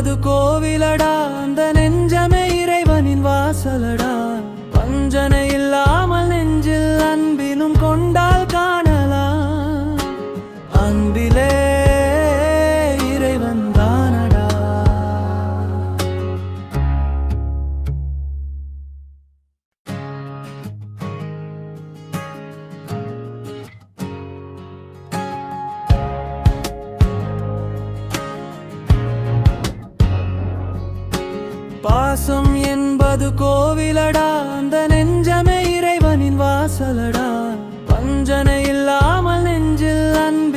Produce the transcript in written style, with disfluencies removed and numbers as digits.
என்பது கோவிலடா, அந்த நெஞ்சமே இறைவனின் வாசலடா. வஞ்சனை இல்லாமல் நெஞ்சில் அன்பினும் கொண்டால் காணலாம், அன்பிலே இறைவன் தானடா. பாசம் என்பது கோவிலடா, அந்த நெஞ்சமே இறைவனின் வாசலடா. வஞ்சனை இல்லாமல் நெஞ்சில் அன்பு